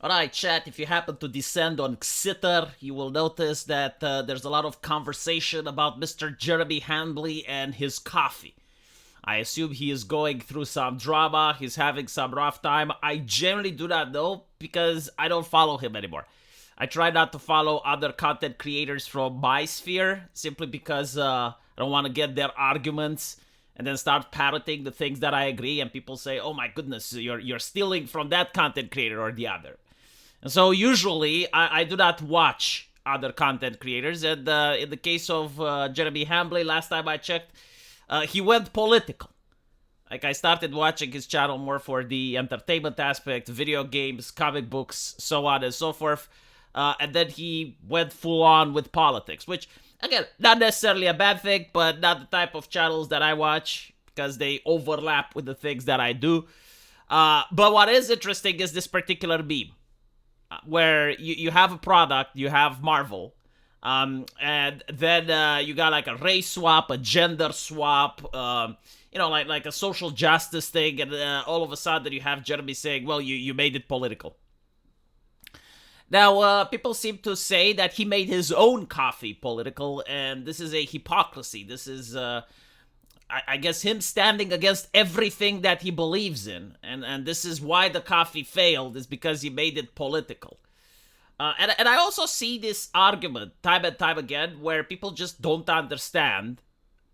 Alright, chat, if you happen to descend on Xitter, you will notice that there's a lot of conversation about Mr. Jeremy Hamley and his coffee. I assume he is going through some drama, he's having some rough time. I generally do not know because I don't follow him anymore. I try not to follow other content creators from my sphere simply because I don't want to get their arguments and then start parroting the things that I agree, and people say, oh my goodness, you're stealing from that content creator or the other. And so usually I do not watch other content creators, and in the case of Jeremy Hamley, last time I checked, he went political. Like, I started watching his channel more for the entertainment aspect, video games, comic books, so on and so forth. And then he went full on with politics, which, again, not necessarily a bad thing, but not the type of channels that I watch because they overlap with the things that I do. But what is interesting is this particular meme where you have a product, you have Marvel, and then you got like a race swap, a gender swap, like a social justice thing, and all of a sudden you have Jeremy saying, well, you made it political. Now, people seem to say that he made his own coffee political, and this is a hypocrisy. This is, I guess, him standing against everything that he believes in, and this is why the coffee failed, is because he made it political. And I also see this argument time and time again where people just don't understand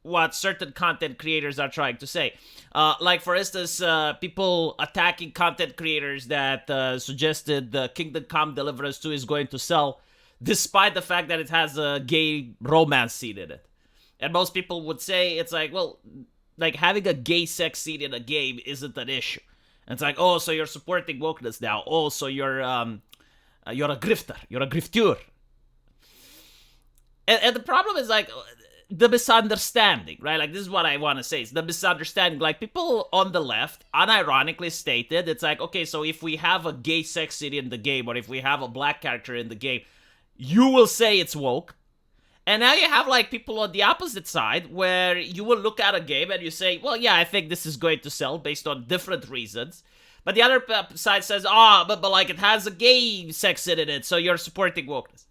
what certain content creators are trying to say. Like, for instance, people attacking content creators that suggested the Kingdom Come Deliverance 2 is going to sell, despite the fact that it has a gay romance scene in it. And most people would say, it's like, well, like, having a gay sex scene in a game isn't an issue. And it's like, oh, so you're supporting wokeness now. Oh, so you're a grifter. You're a grifteur. And the problem is, like, the misunderstanding, right? Like, this is what I want to say. It's the misunderstanding. Like, people on the left unironically stated, it's like, okay, so if we have a gay sex scene in the game, or if we have a black character in the game, you will say it's woke. And now you have, like, people on the opposite side where you will look at a game and you say, well, yeah, I think this is going to sell based on different reasons. But the other side says, but like, it has a gay sex scene in it, so you're supporting wokeness.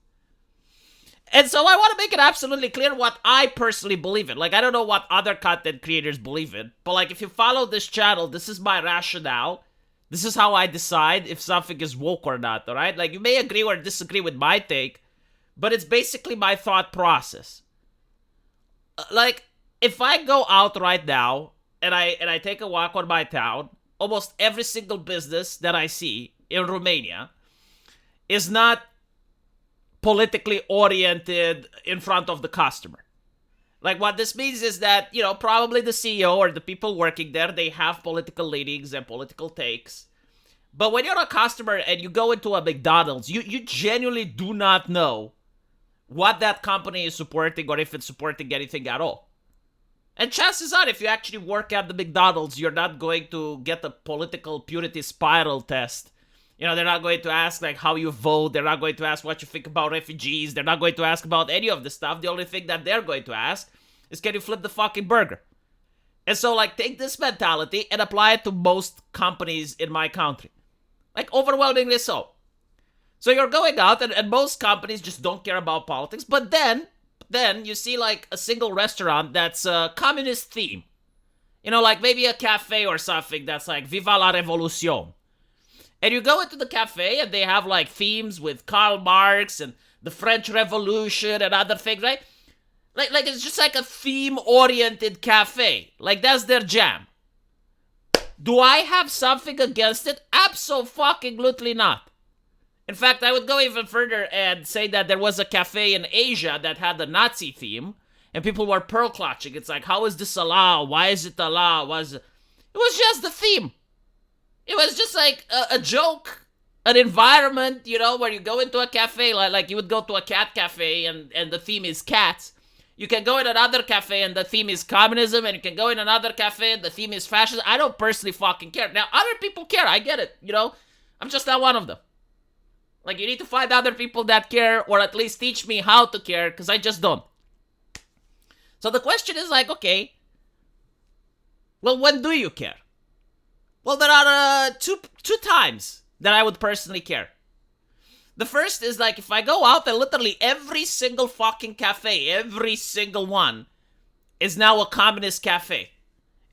And so I want to make it absolutely clear what I personally believe in. Like, I don't know what other content creators believe in, but, like, if you follow this channel, this is my rationale. This is how I decide if something is woke or not, alright? Like, you may agree or disagree with my take, but it's basically my thought process. Like, if I go out right now and I take a walk on my town, almost every single business that I see in Romania is not politically oriented in front of the customer. Like, what this means is that, probably the CEO or the people working there, they have political leanings and political takes. But when you're a customer and you go into a McDonald's, you genuinely do not know what that company is supporting or if it's supporting anything at all. And chances are, if you actually work at the McDonald's, you're not going to get a political purity spiral test. They're not going to ask, like, how you vote. They're not going to ask what you think about refugees. They're not going to ask about any of this stuff. The only thing that they're going to ask is, can you flip the fucking burger? And so, like, take this mentality and apply it to most companies in my country. Like, overwhelmingly so. So you're going out, and most companies just don't care about politics. But then you see, like, a single restaurant that's a communist theme. Like maybe a cafe or something that's like, Viva la Revolution. And you go into the cafe and they have, like, themes with Karl Marx and the French Revolution and other things, right? Like it's just like a theme-oriented cafe. Like, that's their jam. Do I have something against it? Abso-fucking-lutely not. In fact, I would go even further and say that there was a cafe in Asia that had the Nazi theme, and people were pearl-clutching. It's like, how is this allowed? Why is it allowed? It was just the theme. It was just like a joke, an environment, where you go into a cafe, like you would go to a cat cafe and the theme is cats. You can go in another cafe and the theme is communism, and you can go in another cafe and the theme is fascism. I don't personally fucking care. Now, other people care. I get it, I'm just not one of them. Like, you need to find other people that care, or at least teach me how to care, because I just don't. So the question is, like, okay, well, when do you care? Well, there are two times that I would personally care. The first is like, if I go out and literally every single fucking cafe, every single one, is now a communist cafe.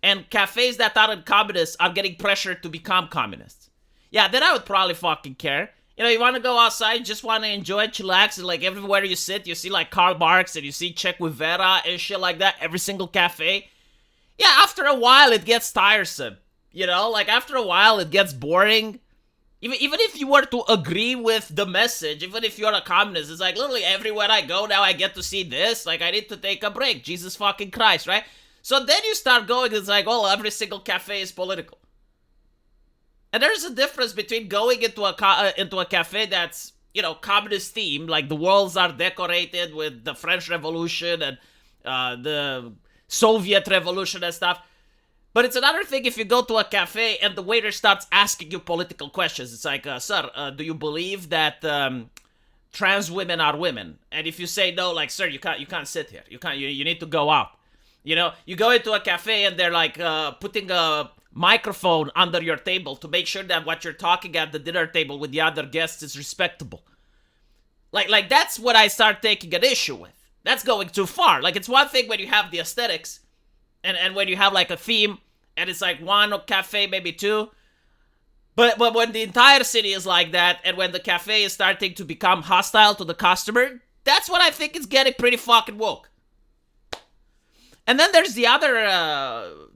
And cafes that aren't communists are getting pressured to become communists. Yeah, then I would probably fucking care. You know, you want to go outside, just want to enjoy, chillax, and like everywhere you sit, you see like Karl Marx and you see Che Guevara and shit like that, every single cafe. Yeah, after a while it gets tiresome. You know, like after a while it gets boring. Even if you were to agree with the message, even if you're a communist, it's like literally everywhere I go now I get to see this. Like I need to take a break. Jesus fucking Christ, right? So then you start going, it's like, oh, every single cafe is political. And there's a difference between going into a cafe that's, you know, communist themed, like the walls are decorated with the French Revolution and the Soviet Revolution and stuff. But it's another thing if you go to a cafe and the waiter starts asking you political questions. It's like, sir, do you believe that trans women are women? And if you say no, like, sir, you can't sit here. You need to go out. You know, you go into a cafe and they're like putting a microphone under your table to make sure that what you're talking at the dinner table with the other guests is respectable. Like that's what I start taking an issue with. That's going too far. Like, it's one thing when you have the aesthetics and when you have like a theme and it's like one cafe, maybe two. But when the entire city is like that and when the cafe is starting to become hostile to the customer, that's what I think is getting pretty fucking woke. And then there's the other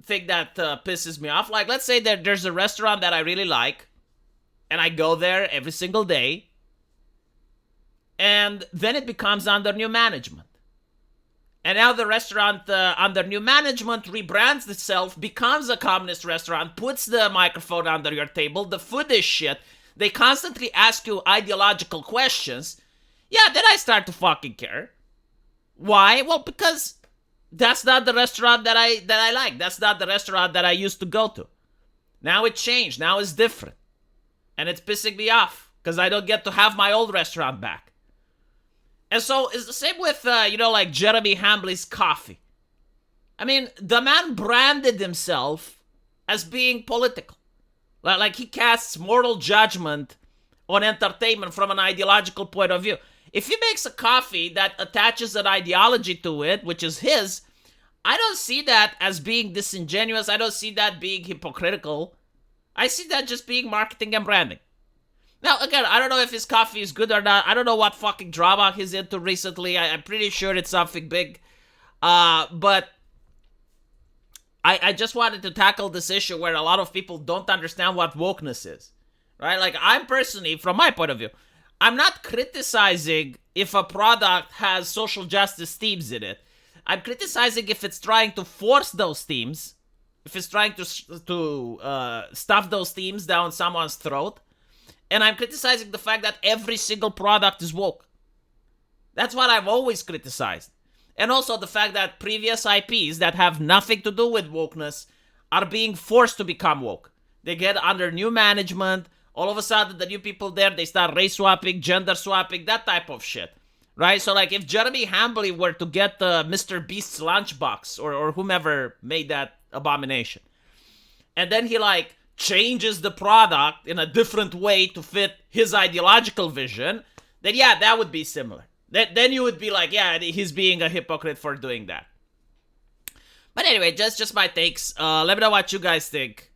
thing that pisses me off. Like, let's say that there's a restaurant that I really like, and I go there every single day, and then it becomes under new management. And now the restaurant under new management rebrands itself, becomes a communist restaurant, puts the microphone under your table, the food is shit, they constantly ask you ideological questions. Yeah, then I start to fucking care. Why? Well, because that's not the restaurant that I like. That's not the restaurant that I used to go to. Now it changed. Now it's different. And it's pissing me off because I don't get to have my old restaurant back. And so it's the same with, like Jeremy Hamley's coffee. I mean, the man branded himself as being political. Like he casts moral judgment on entertainment from an ideological point of view. If he makes a coffee that attaches an ideology to it, which is his, I don't see that as being disingenuous. I don't see that being hypocritical. I see that just being marketing and branding. Now, again, I don't know if his coffee is good or not. I don't know what fucking drama he's into recently. I'm pretty sure it's something big. But I just wanted to tackle this issue where a lot of people don't understand what wokeness is. Right? Like, I'm personally, from my point of view, I'm not criticizing if a product has social justice themes in it. I'm criticizing if it's trying to force those themes, if it's trying to stuff those themes down someone's throat. And I'm criticizing the fact that every single product is woke. That's what I've always criticized. And also the fact that previous IPs that have nothing to do with wokeness are being forced to become woke. They get under new management. All of a sudden, the new people there, they start race swapping, gender swapping, that type of shit. Right? So, like, if Jeremy Hamley were to get the Mr. Beast's lunchbox or whomever made that abomination, and then he, like, changes the product in a different way to fit his ideological vision, then, yeah, that would be similar. Then you would be like, yeah, he's being a hypocrite for doing that. But anyway, just my takes. Let me know what you guys think.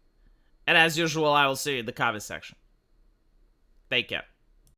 And as usual, I will see you in the comment section. Take care.